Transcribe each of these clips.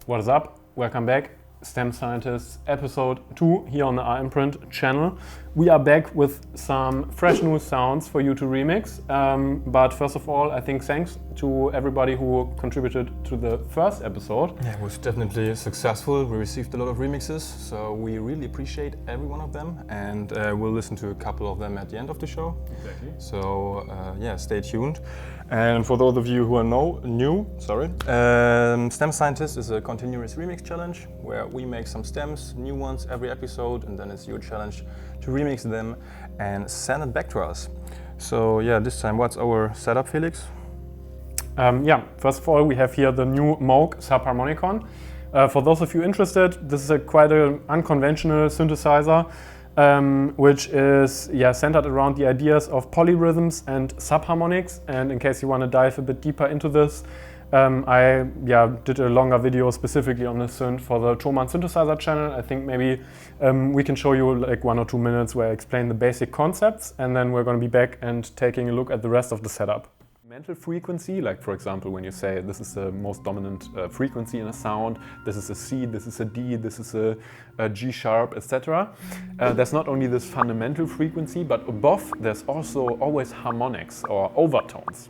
What is up? Welcome back. STEM Scientists episode 2 here on the R-Imprint channel. We are back with some fresh new sounds for you to remix. But first of all, I think thanks to everybody who contributed to the first episode. Yeah, it was definitely successful. We received a lot of remixes, so we really appreciate every one of them. And we'll listen to a couple of them at the end of the show. Exactly. So yeah, stay tuned. And for those of you who are new, STEM Scientist is a continuous remix challenge where we make some stems, new ones every episode, and then it's your challenge to remix them and send it back to us. So yeah, this time what's our setup, Felix? First of all, we have here the new Moog subharmonicon. For those of you interested, this is quite an unconventional synthesizer, which is centered around the ideas of polyrhythms and subharmonics. And in case you want to dive a bit deeper into this, I did a longer video specifically on this synth for the Thomann synthesizer channel. I think maybe we can show you like 1 or 2 minutes where I explain the basic concepts, and then we're going to be back and taking a look at the rest of the setup. Mental frequency, like for example when you say this is the most dominant frequency in a sound, this is a C, this is a D, this is a G sharp, etc. There's not only this fundamental frequency, but above there's also always harmonics or overtones.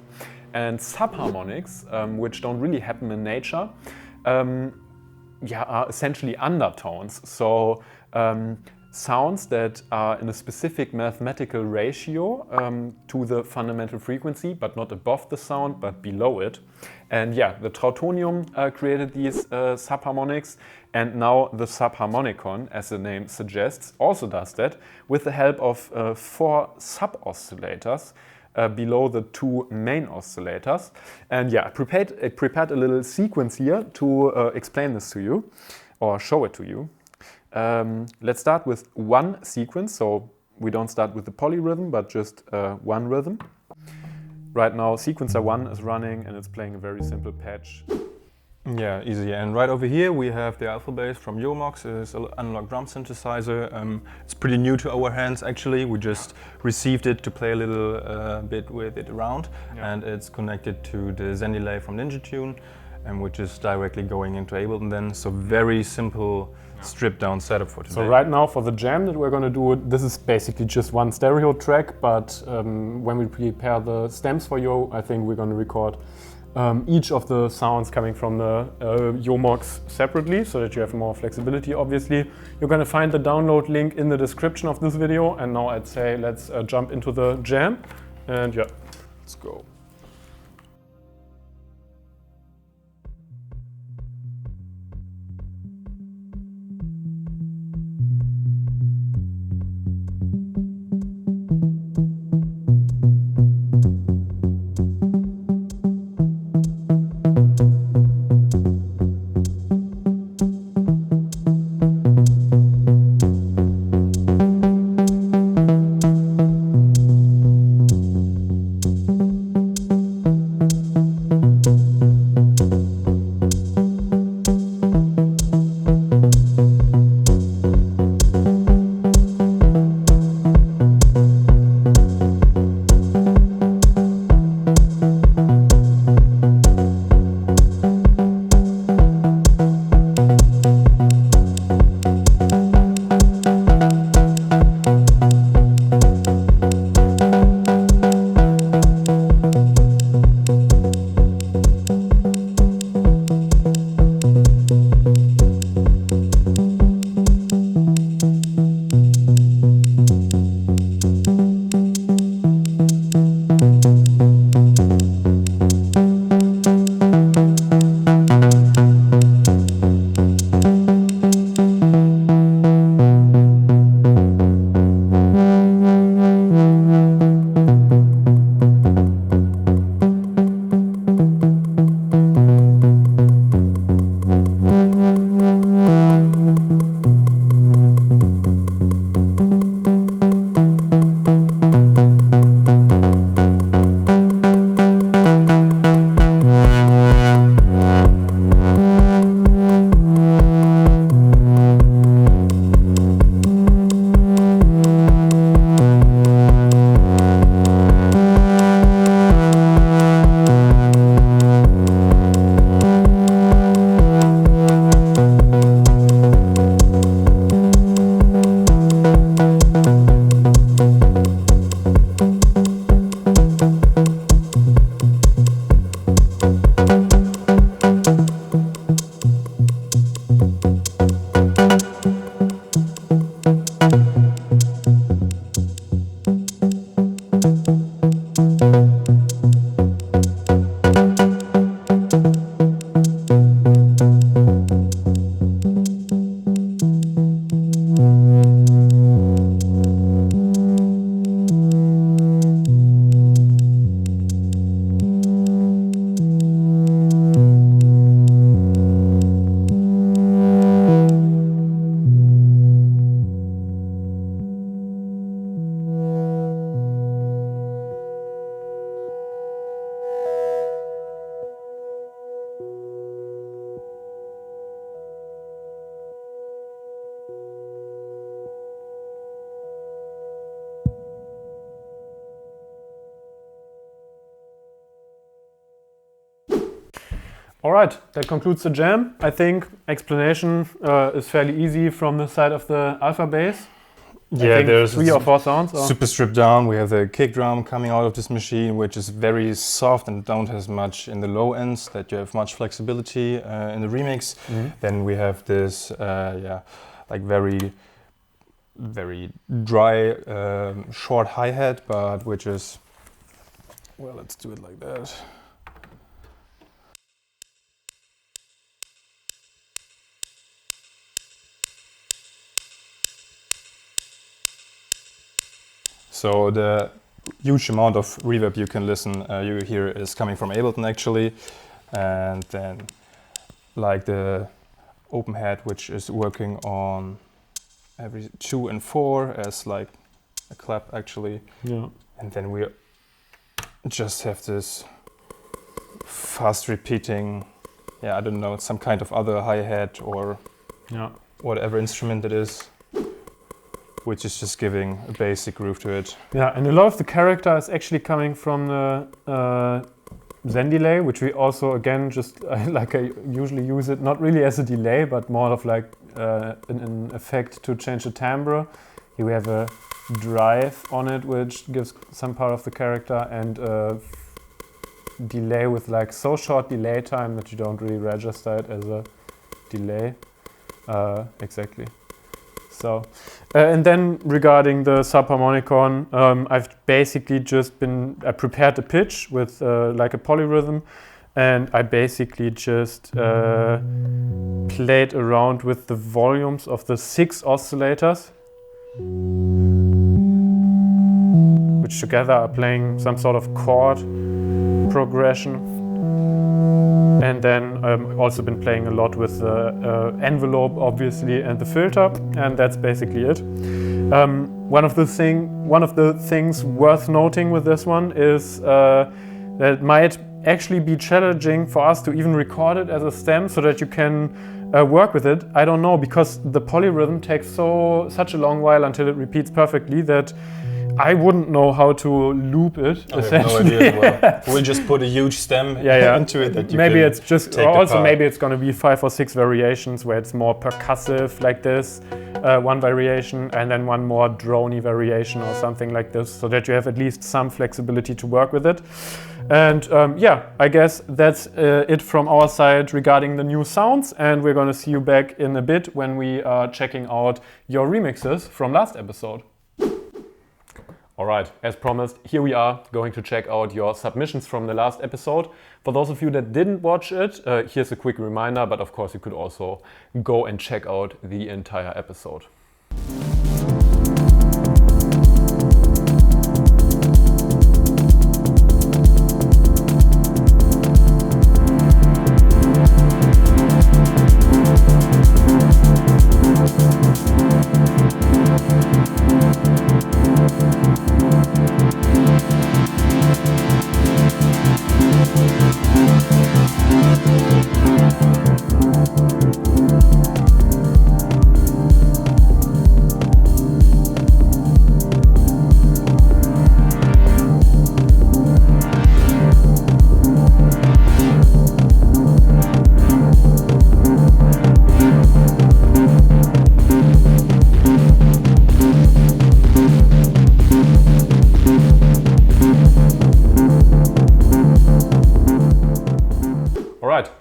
And subharmonics, which don't really happen in nature, are essentially undertones. So sounds that are in a specific mathematical ratio to the fundamental frequency, but not above the sound, but below it. And the Trautonium created these subharmonics, and now the subharmonicon, as the name suggests, also does that with the help of 4 sub-oscillators below the 2 main oscillators. And I prepared a little sequence here to explain this to you, or show it to you. Let's start with one sequence, so we don't start with the polyrhythm, but just one rhythm. Right now, sequencer 1 is running and it's playing a very simple patch. Yeah, easy. And right over here we have the alpha bass from Yomox. It's an analog drum synthesizer. It's pretty new to our hands actually. We just received it to play a little bit with it around, and it's connected to the Zen delay from Ninja Tune, and which is directly going into Ableton then. So very simple stripped down setup for today. So right now for the jam that we're going to do, this is basically just one stereo track, but when we prepare the stems for you, I think we're going to record each of the sounds coming from the Yomox separately, so that you have more flexibility, obviously. You're going to find the download link in the description of this video, and now I'd say let's jump into the jam, and let's go. All right, that concludes the jam. I think explanation is fairly easy from the side of the alpha bass. Yeah, there's 3 or 4 sounds. Or? Super stripped down. We have the kick drum coming out of this machine, which is very soft and don't have much in the low ends, that you have much flexibility in the remix. Then we have this, like very dry, short hi-hat, but which is, well, let's do it like that. So the huge amount of reverb you can you hear is coming from Ableton actually, and then like the open head, which is working on every 2 and 4 as like a clap actually. Yeah. And then we just have this fast repeating, I don't know, some kind of other hi-hat or whatever instrument it is, which is just giving a basic groove to it. Yeah, and a lot of the character is actually coming from the Zen delay, which we also, again, just like I usually use it, not really as a delay, but more of like an effect to change the timbre. Here we have a drive on it, which gives some part of the character, and a delay with like so short delay time that you don't really register it as a delay. Exactly. So, and then regarding the subharmonicon, I've basically just I prepared a pitch with like a polyrhythm, and I basically just played around with the volumes of the 6 oscillators, which together are playing some sort of chord progression. And then I've also been playing a lot with the envelope, obviously, and the filter, and that's basically it. One of the things worth noting with this one is that it might actually be challenging for us to even record it as a stem so that you can work with it. I don't know, because the polyrhythm takes such a long while until it repeats perfectly that I wouldn't know how to loop it. I have no idea. Well, we'll just put a huge stem into it that you maybe can it's just also maybe it's going to be 5 or 6 variations where it's more percussive like this, one variation, and then one more drony variation or something like this, so that you have at least some flexibility to work with it. And I guess that's it from our side regarding the new sounds, and we're going to see you back in a bit when we are checking out your remixes from last episode. Alright, as promised, here we are going to check out your submissions from the last episode. For those of you that didn't watch it, here's a quick reminder, but of course you could also go and check out the entire episode.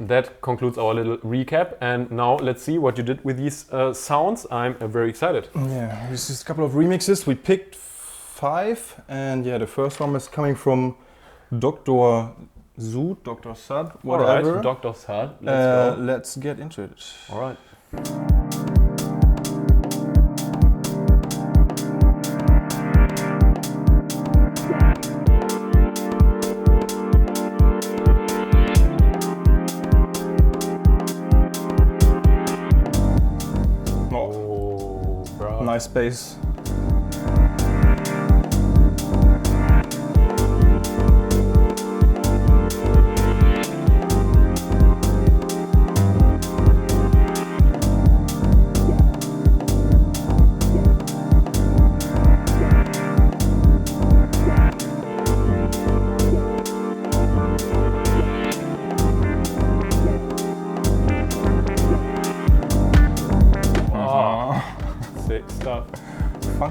That concludes our little recap, and now let's see what you did with these sounds. I'm very excited. Yeah, this is a couple of remixes. We picked 5, and the first one is coming from Dr. Sad, whatever. All right, Dr. Sad, let's go. Let's get into it. All right. Nice bass.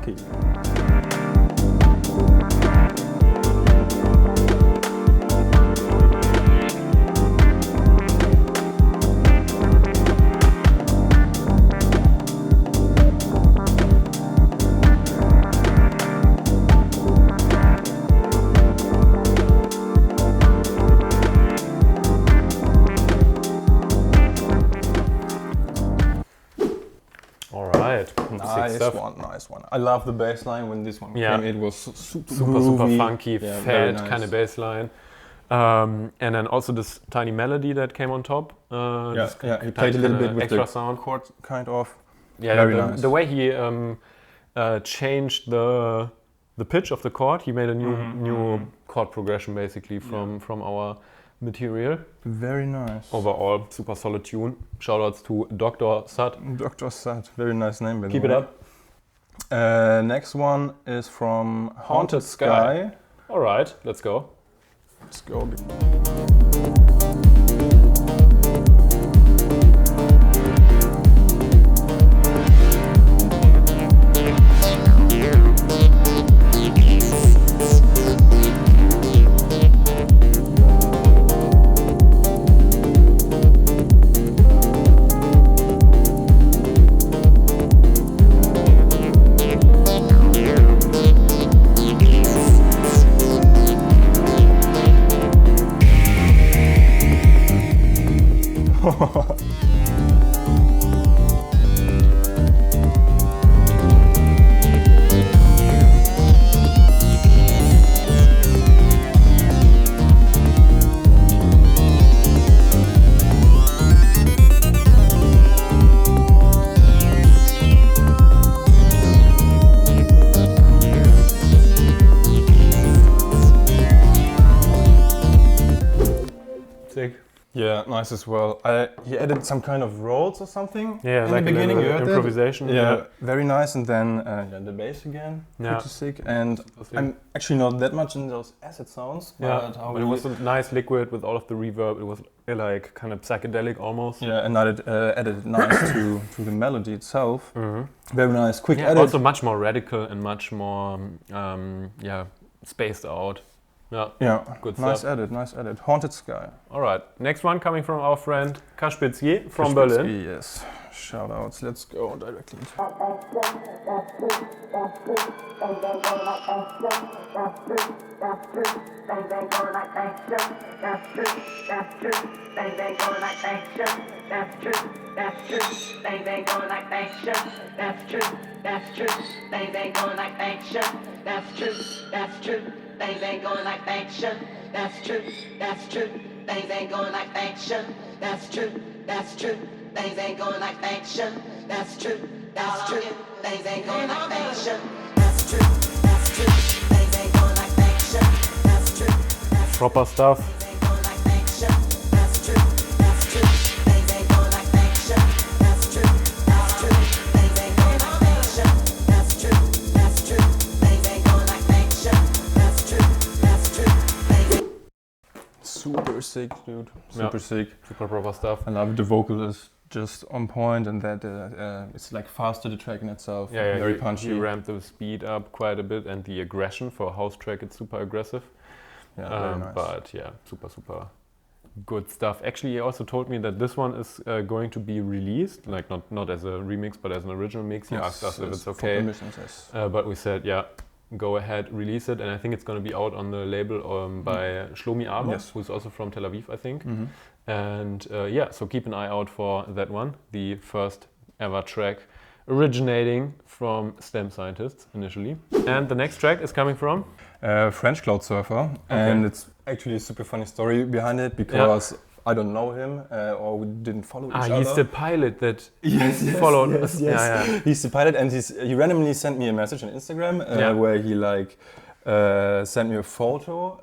funky. Nice one. I love the bass line when this one came. It was super funky, fat kind of bass line. And then also this tiny melody that came on top. He played a little bit with extra the sound, chord kind of. Yeah, very nice. The way he changed the pitch of the chord, he made a new chord progression basically from our material. Very nice. Overall, super solid tune. Shoutouts to Dr. Sut. Dr. Sut, very nice name. Keep it up. Next one is from Haunted Sky. All right, let's go. Let's go. Yeah, nice as well. He added some kind of rolls or something. Yeah, in like the beginning. Improvisation. Yeah, very nice. And then the bass again, pretty sick. And I'm actually not that much in those acid sounds. But it was a nice liquid with all of the reverb. It was like kind of psychedelic almost. Yeah, and added nice to the melody itself. Very nice, quick edit. Also much more radical and much more spaced out. Yeah, good nice stuff. Nice edit. Haunted Sky. All right, next one coming from our friend Kaspitski from Berlin. Yes, shout outs. Let's go directly. Things ain't going like fiction. That's true. Things ain't going like fiction. That's true. Things ain't going like fiction. That's true. Things ain't going like fiction. That's true. Things ain't going like fiction. That's true. Proper stuff. Super sick, dude. Super sick. Super proper stuff. I love the vocal is just on point, and that it's like faster, the track in itself. Yeah, very punchy. You ramped the speed up quite a bit, and the aggression for a house track, it's super aggressive. Yeah, very nice. But yeah, super good stuff. Actually, he also told me that this one is going to be released, like not as a remix, but as an original mix. He asked us if it's okay. For permissions, yes. But we said, yeah, go ahead, release it. And I think it's going to be out on the label by Shlomi Aber, who's also from Tel Aviv, I think. And so keep an eye out for that one, the first ever track originating from STEM scientists initially. And the next track is coming from? French Cloud Surfer. And it's actually a super funny story behind it, because I don't know him, or we didn't follow each other. He's the pilot that followed us. Yes. Yeah. He's the pilot, and he randomly sent me a message on Instagram where he sent me a photo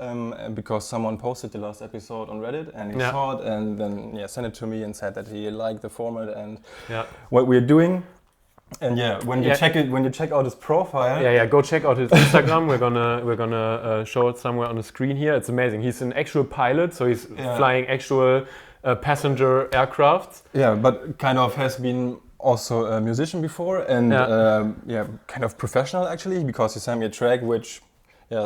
because someone posted the last episode on Reddit, and he saw it, and then sent it to me and said that he liked the format and what we're doing. And when you check out his profile, go check out his Instagram. We're gonna show it somewhere on the screen here. It's amazing. He's an actual pilot, so he's flying actual passenger aircrafts. Yeah, but kind of has been also a musician before, and kind of professional actually, because he sent me a track which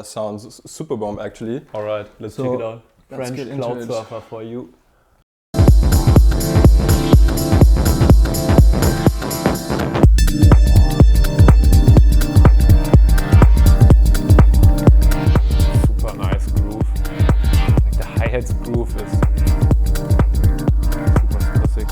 sounds super bomb actually. All right, let's check it out. French Cloud Surfer for you. Super nice groove. Like the hi-hats groove is super sick.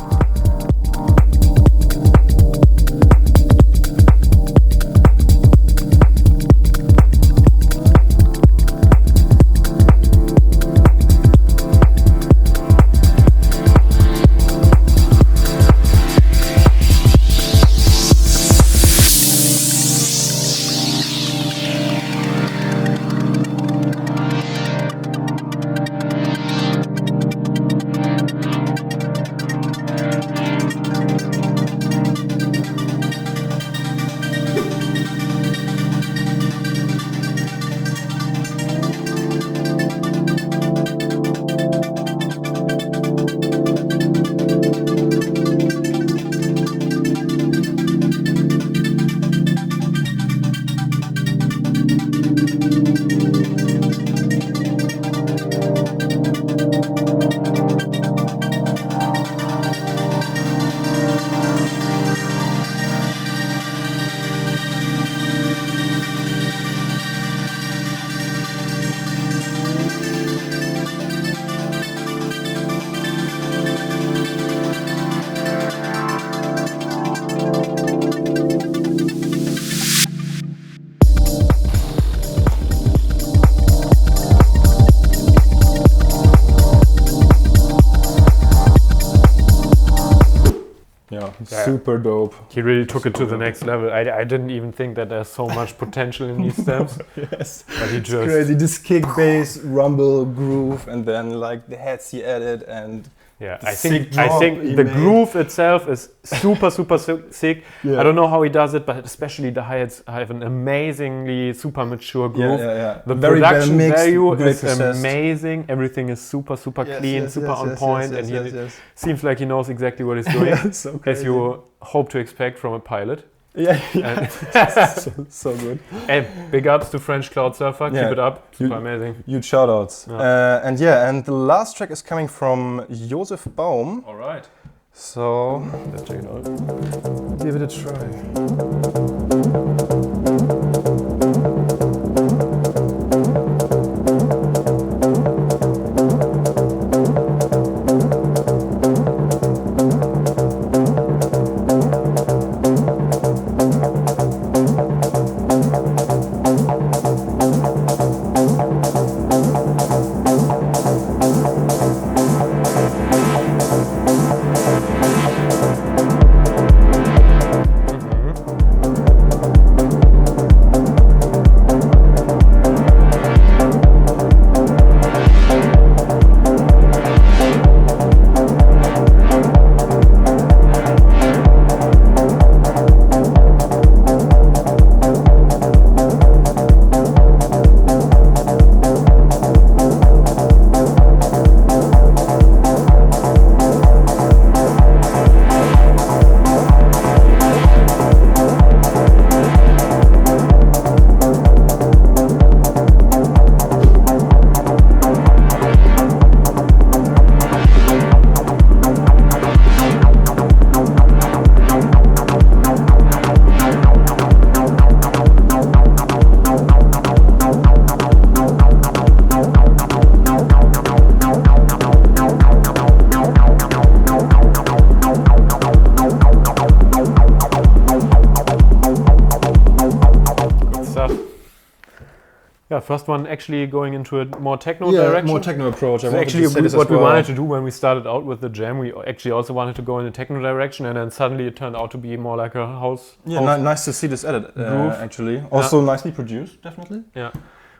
Super dope. He really took it to the next level. I didn't even think that there's so much potential in these stems. Yes, but he just crazy. This kick, bass, rumble, groove, and then like the heads he added, and I think the groove itself is super sick. Yeah. I don't know how he does it, but especially the hi-hats have an amazingly super mature groove. The very production value is amazing. Everything is super clean, super on point, and he seems like he knows exactly what he's doing, so as you hope to expect from a pilot. So good. Hey, big ups to French Cloud Surfer. Keep it up. Super amazing. Huge shout outs. And the last track is coming from Josef Baum. All right. So let's check it out. Give it a try. First one actually going into a more techno direction. More techno approach. So actually what we wanted to do when we started out with the jam, we actually also wanted to go in a techno direction, and then suddenly it turned out to be more like a house. Nice to see this edit actually. Also nicely produced, definitely. Yeah,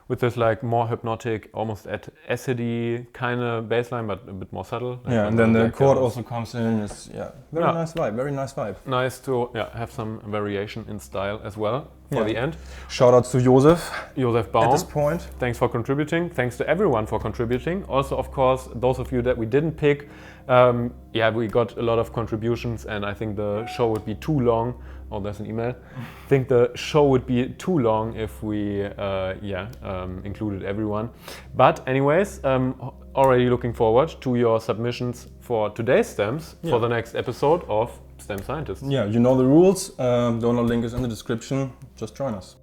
with this like more hypnotic, almost acidy kind of bass line, but a bit more subtle. And then the chord also comes in. It's nice vibe. Very nice vibe. Nice to have some variation in style as well. for the end. Shout out to Josef Baum. at this point. Thanks for contributing. Thanks to everyone for contributing. Also, of course, those of you that we didn't pick, we got a lot of contributions, and I think the show would be too long. Oh, there's an email. I think the show would be too long if we included everyone. But anyways, already looking forward to your submissions for today's stems for the next episode of STEM Scientists. Yeah, you know the rules. Donor link is in the description. Just join us.